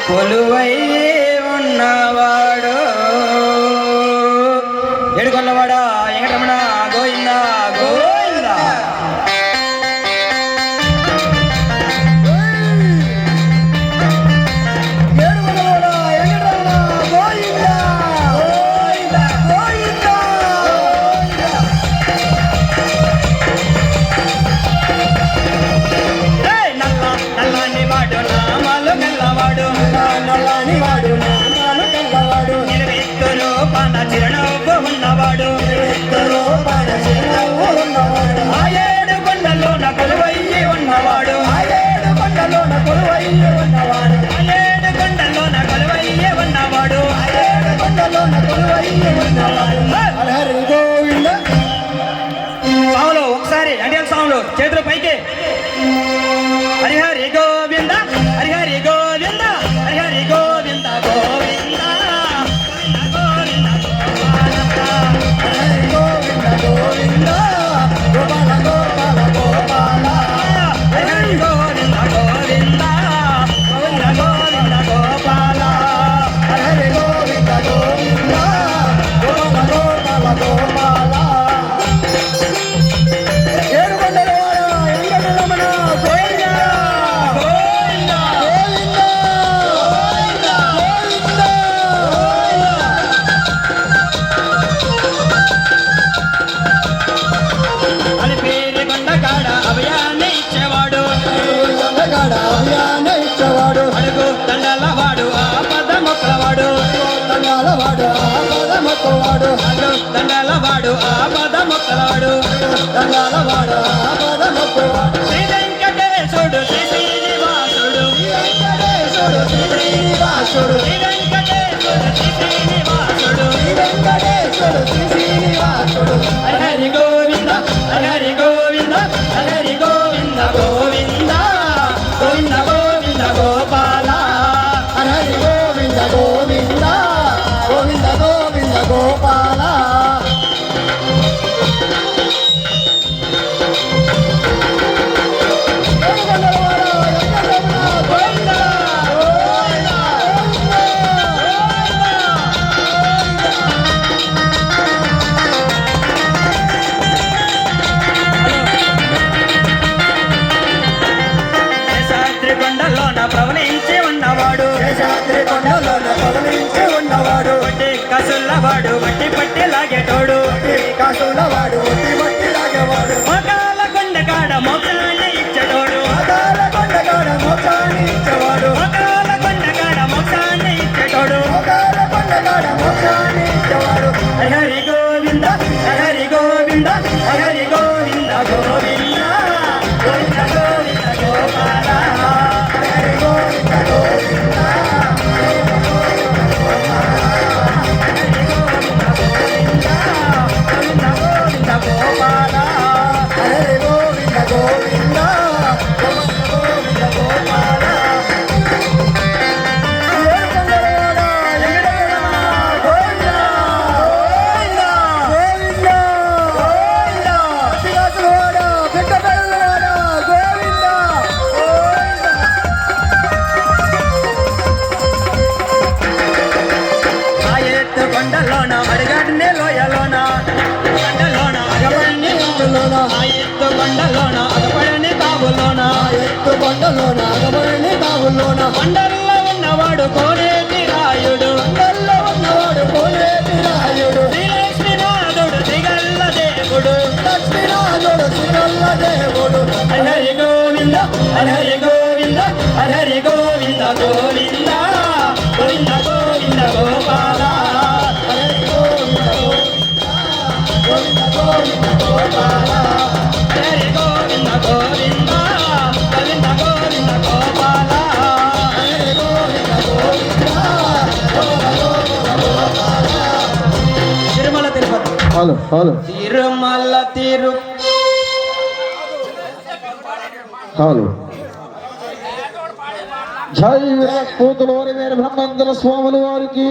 కొలువై ఉన్నవాడు ఏడుకొల్లవాడా వెంకటరమణ గోవింద గోవింద. చిరునవ్వు ఉన్నవాడు ఆ ఏడు కొండలోన కొలువయ్యి ఉన్నవాడు ఆ ఏడు కొండలోన కొలువయ్యి ఉన్నవాడు ఆ ఏడు కొండలోన కొలువయ్యి ఉన్నవాడు ఆ ఏడు కొండలోన కొలువయ్యి ఉన్నవాడు. హరి గోవింద సాములు ఒకసారి అంటే సాములు చేతులు పైకి హరిహరి గోవింద హరిహరి గోవింద హరిహరి గోవింద గోవింద. అడుగు దండలవాడు ఆపద మొక్కలవాడు దండలవాడు ఆపద మొక్కలవాడు దండలవాడు ఆపద మొక్కలవాడు దండలవాడు ఆపద మొక్కలవాడు. శ్రీ వెంకటేశుడు శ్రీ శ్రీనివాసుడు వెంకటేశుడు శ్రీ శ్రీనివాసుడు శ్రీ వెంకటేశుడు శ్రీ శ్రీనివాసుడు శ్రీ వెంకటేశుడు శ్రీ శ్రీనివాసుడు. హరి గోవింద హరి గోవింద హరి గోవింద గోవింద గోవింద గోవింద గోపాల హరి గోవింద గోవింద గోవింద గోవింద గోపాల. ప్రవలించి ఉన్నవాడు వడ్డీ కాసులవాడు వడ్డీ పట్టి లాగేటోడు కాసులవాడు వడ్డీ పట్టి లాగేవాడు మకాల కొండకాడ మోక్షాన్ని ఇచ్చేటోడు మకాల కొండకాడ మోక్షాన్ని ఇచ్చేవాడు మకాల కొండకాడ మోక్షాన్ని ఇచ్చేటోడు మకాల కొండకాడ మోక్షాన్ని ఇచ్చేవాడు. హరి గోవింద హరి గోవింద హరి గోవింద గోవింద గోవింద గోవింద గోపాల హరి గోవింద గోవింద గోపాల హరి గోవింద గోవింద గోవింద గోపాల. కొండలోన అడిగాడినే లోయలోన కొండలోన అగపడిని ఊరులోన ఆ ఎత్తు కొండలోన అగపడిని తావులోన ఎత్తు కొండలోన అగపడిని తావులోన కొండల్లో ఉన్నవాడు కోనేటి రాయుడు కొండల్లో ఉన్నవాడు కోనేటి రాయుడు శ్రీలక్ష్మీనాథుడు శ్రీగల్ల దేవుడు లక్ష్మీనాథుడు శ్రీగల్ల దేవుడు. హరి గోవింద హరి గోవింద హరి గోవింద గోవింద గోవింద గోవింద గోపాల గోవింద గోవింద గోపాల హరి గోవింద గోవింద గోవింద గోవింద గోపాల హరి గోవింద గోవింద గోవింద గోపాల. తిరుమల తిరుపతి హలో హలో తిరుమల తిరు హలో జై పూతులూరి వీర బ్రహ్మేంద్ర స్వాముల వారికి